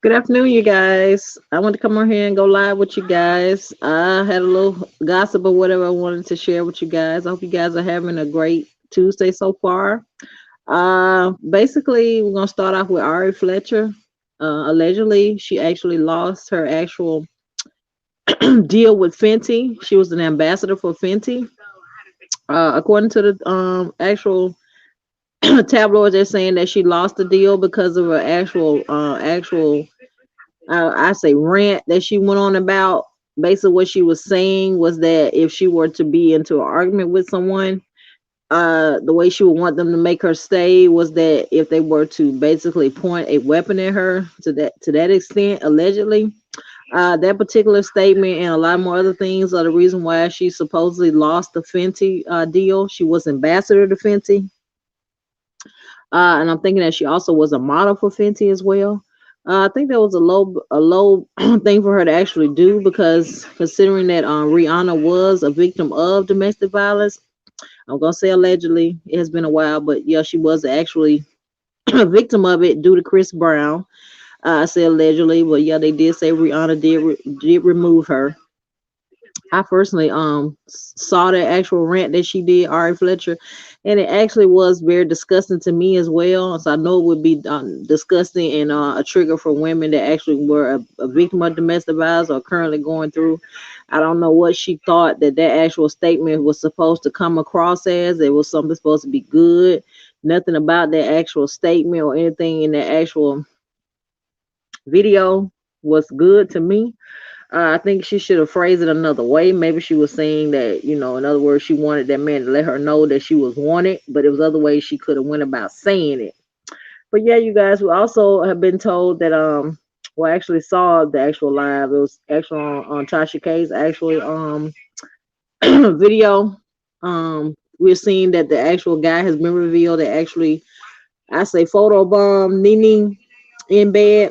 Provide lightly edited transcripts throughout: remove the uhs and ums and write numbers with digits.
Good afternoon, you guys. I want to come on here and go live with you guys. I had a little gossip or whatever I wanted to share with you guys. I hope you guys are having a great Tuesday so far. Basically, we're gonna start off with Ari Fletcher. Allegedly, she actually lost her actual deal with Fenty. She was an ambassador for Fenty. According to the actual tabloids, they're saying that she lost the deal because of her actual I say rant that she went on about. Basically, what she was saying was that if she were to be into an argument with someone, the way she would want them to make her stay was that if they were to basically point a weapon at her to that extent, allegedly. That particular statement and a lot more other things are the reason why she supposedly lost the Fenty deal. She was ambassador to Fenty, and I'm thinking that she also was a model for Fenty as well. I think that was a low thing for her to actually do because considering that Rihanna was a victim of domestic violence, I'm gonna say allegedly. It has been a while, but yeah, she was actually a victim of it due to Chris Brown. I say allegedly, but yeah, they did say Rihanna did remove her. I personally saw the actual rant that she did, Ari Fletcher, and it actually was very disgusting to me as well. So I know it would be disgusting and a trigger for women that actually were a victim of domestic violence or currently going through. I don't know what she thought that actual statement was supposed to come across as. It was something supposed to be good. Nothing about that actual statement or anything in the actual video was good to me. I think she should have phrased it another way. Maybe she was saying that, in other words, she wanted that man to let her know that she was wanted, but it was other ways she could have went about saying it. But yeah, you guys, we also have been told that well, I actually saw the actual live. It was actually on Tasha K's actually video. We're seeing that the actual guy has been revealed that actually I say photo bomb Nene in bed,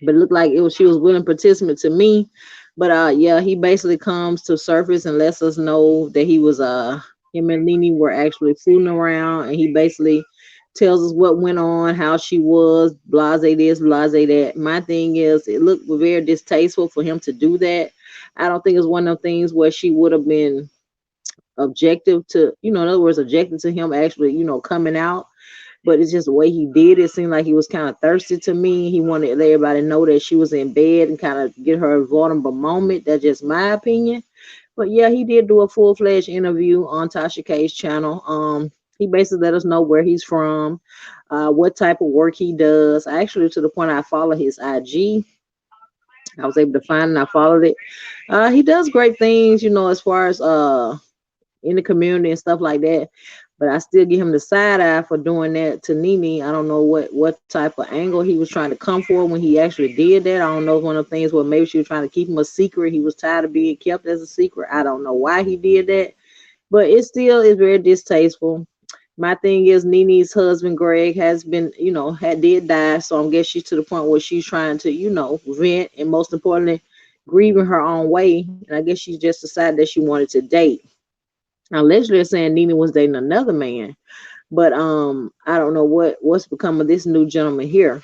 but it looked like it was she was willing participant to me. But yeah, he basically comes to surface and lets us know that he was him and Nene were actually fooling around, and he basically tells us what went on, how she was, blase this, blase that. My thing is, it looked very distasteful for him to do that. I don't think it's one of them things where she would have been objective to, in other words, objective to him actually, coming out, but it's just the way he did it. Seemed like he was kind of thirsty to me. He wanted to let everybody know that she was in bed and kind of get her a vulnerable moment. That's just my opinion. But yeah, he did do a full fledged interview on Tasha K's channel. He basically let us know where he's from, what type of work he does. Actually, to the point I follow his IG. I was able to find it and I followed it. He does great things, as far as in the community and stuff like that. But I still give him the side eye for doing that to Nene. I don't know what type of angle he was trying to come for when he actually did that. I don't know if one of the things where maybe she was trying to keep him a secret. He was tired of being kept as a secret. I don't know why he did that, but it still is very distasteful. My thing is Nene's husband Greg has been, had did die, so I guess she's to the point where she's trying to, vent and most importantly, grieving her own way. And I guess she just decided that she wanted to date. Now, allegedly, they're saying Nene was dating another man, but I don't know what's become of this new gentleman here.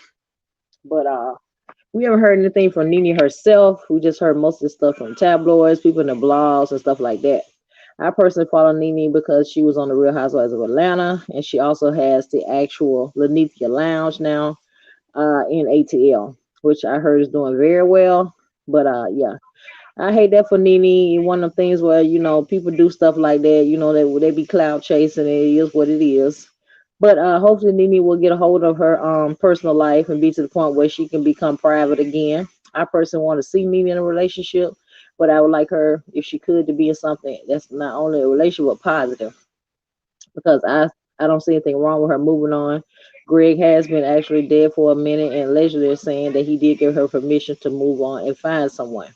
But we haven't heard anything from Nene herself. We just heard most of the stuff from tabloids, people in the blogs and stuff like that. I personally follow Nene because she was on the Real Housewives of Atlanta, and she also has the actual Lanithia Lounge now in ATL, which I heard is doing very well. But yeah, I hate that for Nene. One of the things where people do stuff like that. They be cloud chasing. It is what it is. But hopefully Nene will get a hold of her personal life and be to the point where she can become private again. I personally want to see Nene in a relationship, but I would like her, if she could, to be in something that's not only a relationship but positive, because I don't see anything wrong with her moving on. Greg has been actually dead for a minute, and allegedly they're saying that he did give her permission to move on and find someone.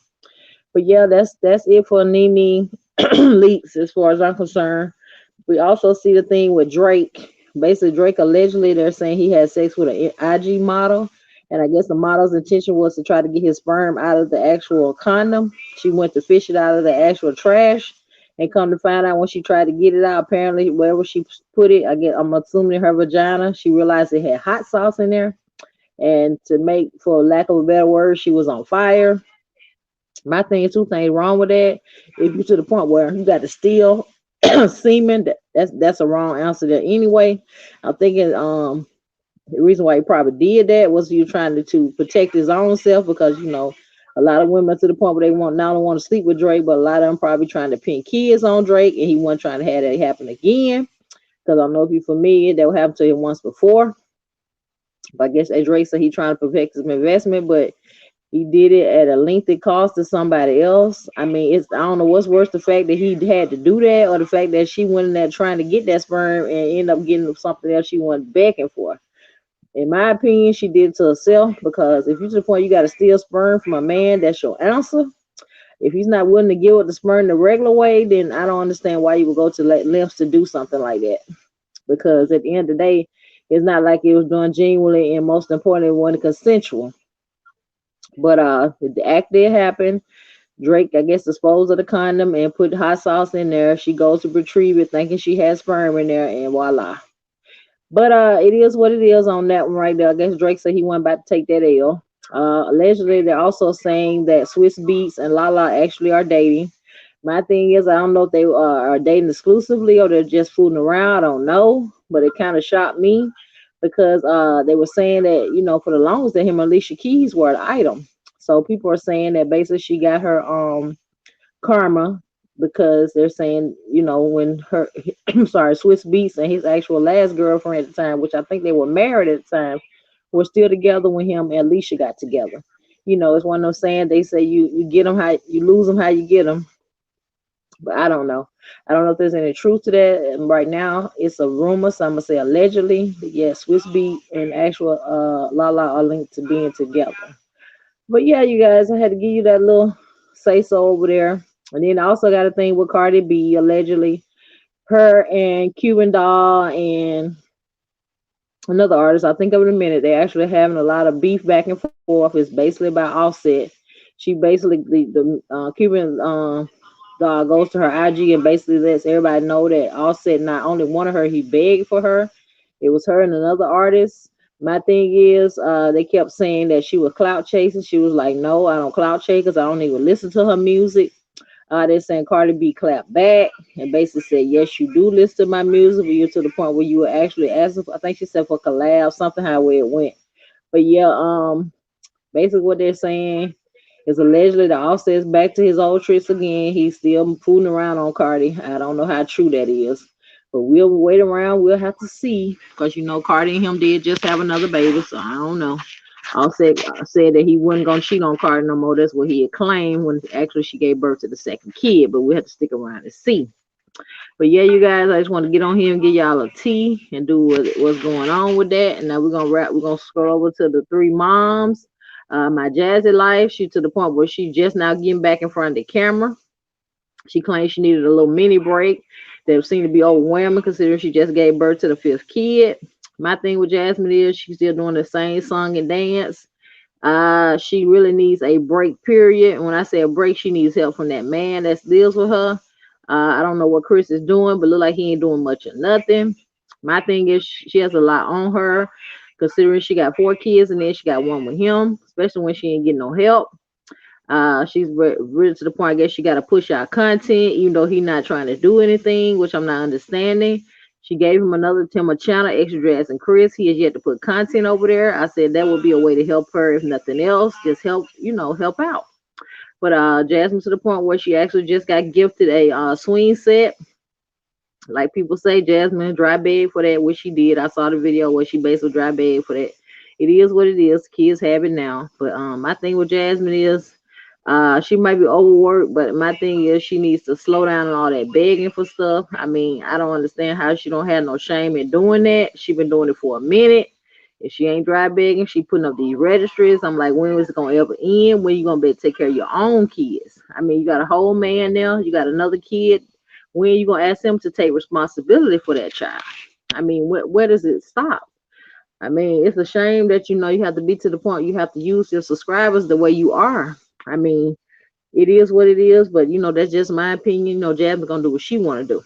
But yeah, that's it for Nene leaks as far as I'm concerned. We also see the thing with Drake. Basically, Drake allegedly they're saying he had sex with an IG model, and I guess the model's intention was to try to get his sperm out of the actual condom. She went to fish it out of the actual trash, and come to find out when she tried to get it out, apparently wherever she put it, I guess I'm assuming her vagina, she realized it had hot sauce in there. And to make, for lack of a better word, she was on fire. My thing is two things wrong with that. If you're to the point where you got to steal semen, that's a wrong answer there anyway. I'm thinking the reason why he probably did that was you trying to protect his own self, because a lot of women to the point where they want not only want to sleep with Drake, but a lot of them probably trying to pin kids on Drake, and he wasn't trying to have that happen again. Because I don't know if you're familiar, that happened to him once before. But I guess as Drake said, he trying to protect his investment, but he did it at a lengthy cost to somebody else. I mean, I don't know what's worse, the fact that he had to do that, or the fact that she went in there trying to get that sperm and ended up getting something else she wasn't begging for. In my opinion, she did it to herself, because if you to the point you got to steal sperm from a man, that's your answer. If he's not willing to give up the sperm the regular way, then I don't understand why you would go to lengths to do something like that. Because at the end of the day, it's not like it was done genuinely, and most importantly, it wasn't consensual. But the act did happen. Drake, I guess, disposed of the condom and put hot sauce in there. She goes to retrieve it, thinking she has sperm in there, and voila. But it is what it is on that one right there. I guess Drake said he wasn't about to take that L. Allegedly, they're also saying that Swiss Beats and Lala actually are dating. My thing is, I don't know if they are dating exclusively or they're just fooling around. I don't know, but it kind of shocked me, because they were saying that for the longest that him and Alicia Keys were an item. So people are saying that basically she got her karma, because they're saying when her I'm sorry, Swiss Beats and his actual last girlfriend at the time, which I think they were married at the time, were still together when him and Alicia got together. It's one of those saying, they say you get them how you lose them, how you get them. But I don't know. I don't know if there's any truth to that. And right now, it's a rumor, so I'm gonna say allegedly. But yeah, Swiss Beat and actual Lala are linked to being together. But yeah, you guys, I had to give you that little say so over there. And then I also got a thing with Cardi B, allegedly. Her and Cuban Doll and another artist, I think of in a minute, they actually having a lot of beef back and forth. It's basically about Offset. She basically, the Cuban Doll goes to her IG and basically lets everybody know that Offset not only wanted her, he begged for her. It was her and another artist. My thing is, they kept saying that she was clout chasing. She was like, "No, I don't clout chase because I don't even listen to her music." They're saying Cardi B clapped back and basically said, "Yes, you do listen to my music, but you're to the point where you were actually asking for," I think she said, for collab, something how way it went. But yeah, basically what they're saying is allegedly the Offset's back to his old tricks again. He's still fooling around on Cardi. I don't know how true that is. But we'll wait around. We'll have to see. Because Cardi and him did just have another baby. So I don't know. Offset said that he wasn't going to cheat on Cardi no more. That's what he had claimed when actually she gave birth to the second kid. But we have to stick around and see. But yeah, you guys, I just want to get on here and give y'all a tea and do what's going on with that. And now we're gonna wrap. We're gonna scroll over to the three moms. My Jazzy life. She to the point where she just now getting back in front of the camera. She claims she needed a little mini break. That seemed to be overwhelming considering she just gave birth to the fifth kid. My thing with Jasmine is she's still doing the same song and dance. She really needs a break, period. And when I say a break, she needs help from that man that deals with her. I don't know what Chris is doing, but look like he ain't doing much of nothing. My thing is she has a lot on her, considering she got four kids and then she got one with him, especially when she ain't getting no help. She's really to the point. I guess she got to push out content, even though he's not trying to do anything, which I'm not understanding. She gave him another Timber channel, Extra Dress and Chris. He has yet to put content over there. I said that would be a way to help her, if nothing else, just help, help out. But Jasmine to the point where she actually just got gifted a swing set. Like people say, Jasmine dry bed for that, which she did. I saw the video where she basically dry bed for that. It is what it is. Kids have it now. But my thing with Jasmine is she might be overworked, but my thing is she needs to slow down on all that begging for stuff. I mean, I don't understand how she don't have no shame in doing that. She been doing it for a minute. If she ain't dry begging, she putting up these registries. I'm like, when is it gonna ever end? When you gonna be able to take care of your own kids? I mean, you got a whole man now, you got another kid. When you gonna ask him to take responsibility for that child? I mean, where does it stop? I mean, it's a shame that you have to be to the point you have to use your subscribers the way you are. I mean, it is what it is, but that's just my opinion. Jasmine's gonna do what she wanna do.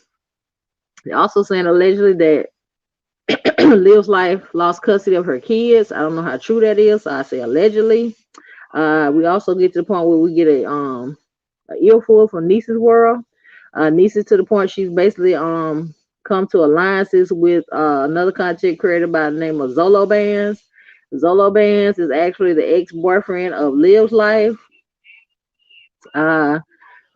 They're also saying allegedly that Lives life lost custody of her kids. I don't know how true that is. So I say allegedly. We also get to the point where we get a earful from Niece's world. Niece's to the point she's basically come to alliances with another content creator by the name of Zolo Bands. Zolo Bands is actually the ex-boyfriend of Liv's life. Uh,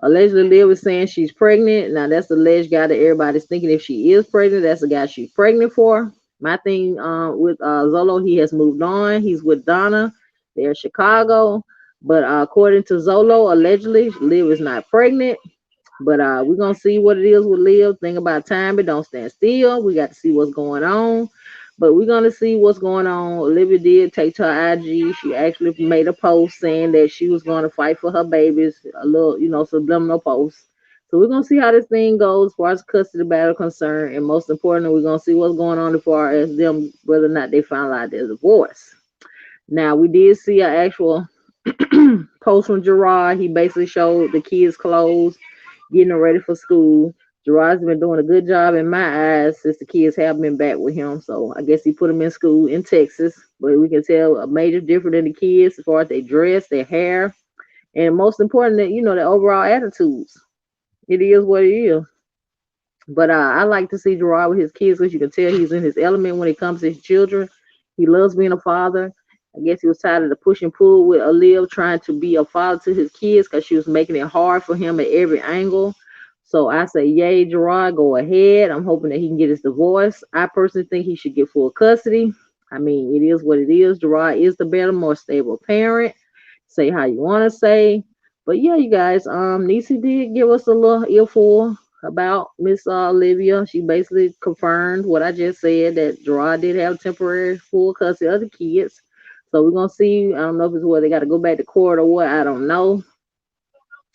Allegedly, Liv is saying she's pregnant. Now, that's the alleged guy that everybody's thinking if she is pregnant, that's the guy she's pregnant for. My thing with Zolo, he has moved on. He's with Donna. They're in Chicago. But according to Zolo, allegedly, Liv is not pregnant. But we're going to see what it is with Liv. Thing about time, but don't stand still. We got to see what's going on. But we're gonna see what's going on. Olivia did take to her IG. She actually made a post saying that she was gonna fight for her babies. A little, subliminal post. So we're gonna see how this thing goes as far as custody battle concerned, and most importantly, we're gonna see what's going on as far as them whether or not they found out their divorce. Now we did see an actual post from Gerard. He basically showed the kids' clothes, getting them ready for school. Gerard's been doing a good job in my eyes since the kids have been back with him. So I guess he put them in school in Texas. But we can tell a major difference in the kids as far as their dress, their hair, and most important, their overall attitudes. It is what it is. But I like to see Gerard with his kids because you can tell he's in his element when it comes to his children. He loves being a father. I guess he was tired of the push and pull with Aliyah trying to be a father to his kids because she was making it hard for him at every angle. So I say, yay, Gerard, go ahead. I'm hoping that he can get his divorce. I personally think he should get full custody. I mean, it is what it is. Gerard is the better, more stable parent. Say how you want to say. But yeah, you guys, Nisi did give us a little earful about Miss Olivia. She basically confirmed what I just said, that Gerard did have temporary full custody of the kids. So we're gonna see. I don't know if it's where they got to go back to court or what. I don't know.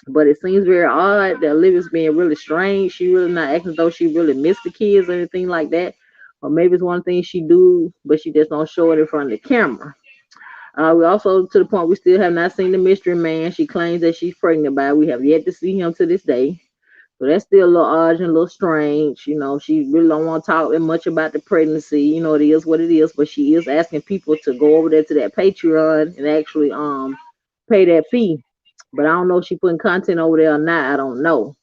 But it seems very odd that Olivia's being really strange. She really not acting as though she really missed the kids or anything like that. Or maybe it's one thing she do, but she just don't show it in front of the camera. We also to the point we still have not seen the mystery man. She claims that she's pregnant by. We have yet to see him to this day. So that's still a little odd and a little strange. She really don't want to talk that much about the pregnancy. It is what it is, but she is asking people to go over there to that Patreon and actually pay that fee. But I don't know if she putting content over there or not. I don't know.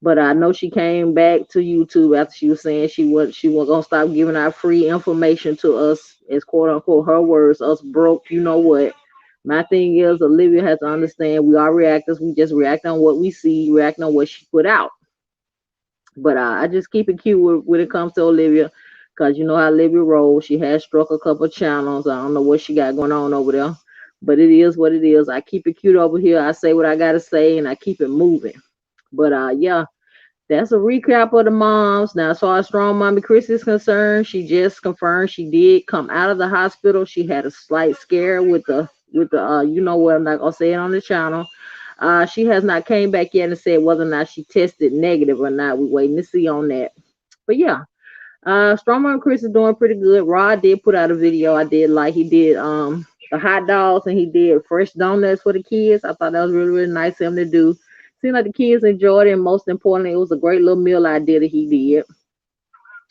But I know she came back to YouTube after she was saying she was gonna stop giving out free information to us, as quote unquote her words, us broke, you know what. My thing is Olivia has to understand we are reactors. We just react on what we see, react on what she put out. But I just keep it cute when it comes to Olivia, because you know how Olivia rolls. She has struck a couple channels. I don't know what she got going on over there, but it is what it is. I keep it cute over here. I say what I gotta say, and I keep it moving. But yeah, that's a recap of the moms. Now, as far as Strong Mommy Chris is concerned, she just confirmed she did come out of the hospital. She had a slight scare with the you know what, I'm not gonna say it on the channel. She has not came back yet and said whether or not she tested negative or not. We're waiting to see on that. But yeah, Strongman Chris is doing pretty good. Rod did put out a video. I did like he did the hot dogs and he did fresh donuts for the kids. I thought that was really, really nice of him to do. Seemed like the kids enjoyed it, and most importantly, it was a great little meal idea that he did.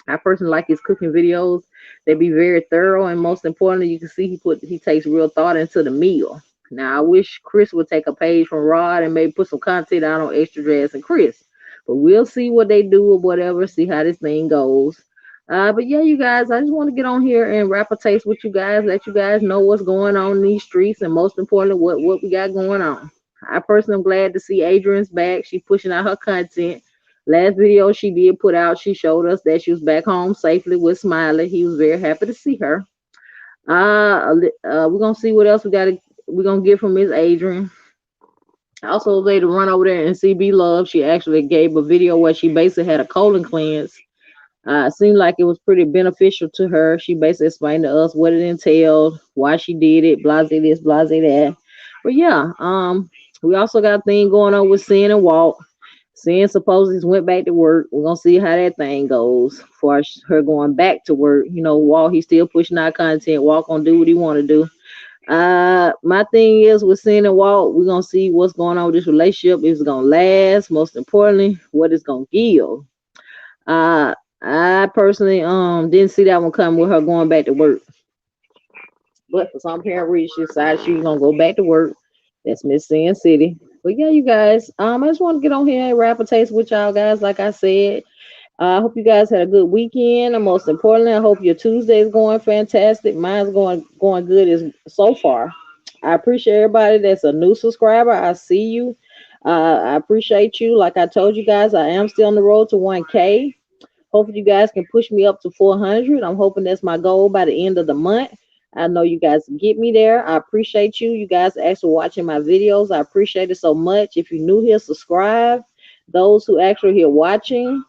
I personally like his cooking videos. They be very thorough, and most importantly, you can see he takes real thought into the meal. Now, I wish Chris would take a page from Rod and maybe put some content out on Extra Dress and Chris. But we'll see what they do or whatever, see how this thing goes. But yeah, you guys, I just want to get on here and rap a taste with you guys, let you guys know what's going on in these streets, and most importantly, what we got going on. I personally am glad to see Adrian's back. She's pushing out her content. Last video she did put out, she showed us that she was back home safely with Smiley. He was very happy to see her. We're gonna see what else we're gonna get from Miss Adrian. I also was able to run over there and see B Love. She actually gave a video where she basically had a colon cleanse. It seemed like it was pretty beneficial to her. She basically explained to us what it entailed, why she did it, blase this, blase that. But yeah, we also got a thing going on with Sin and Walt. Sin supposedly went back to work. We're gonna see how that thing goes. For her going back to work, Walt he's still pushing out content. Walt gonna do what he want to do. My thing is with Sin and Walt, we're gonna see what's going on with this relationship. If it's gonna last, most importantly, what it's gonna give. Uh, I personally didn't see that one coming with her going back to work. But for some parent reason, she decided she was gonna go back to work. That's Miss Sin City. But yeah, you guys, I just want to get on here and rap a taste with y'all guys. Like I said, I hope you guys had a good weekend. And most importantly, I hope your Tuesday is going fantastic. Mine's going good as so far. I appreciate everybody that's a new subscriber. I see you. I appreciate you. Like I told you guys, I am still on the road to 1K. Hopefully, you guys can push me up to 400. I'm hoping that's my goal by the end of the month. I know you guys get me there. I appreciate you. You guys actually watching my videos. I appreciate it so much. If you're new here, subscribe. Those who actually here watching,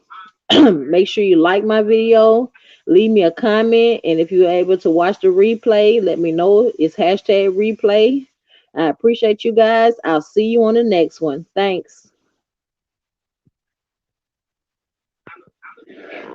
make sure you like my video. Leave me a comment. And if you're able to watch the replay, let me know. It's hashtag replay. I appreciate you guys. I'll see you on the next one. Thanks.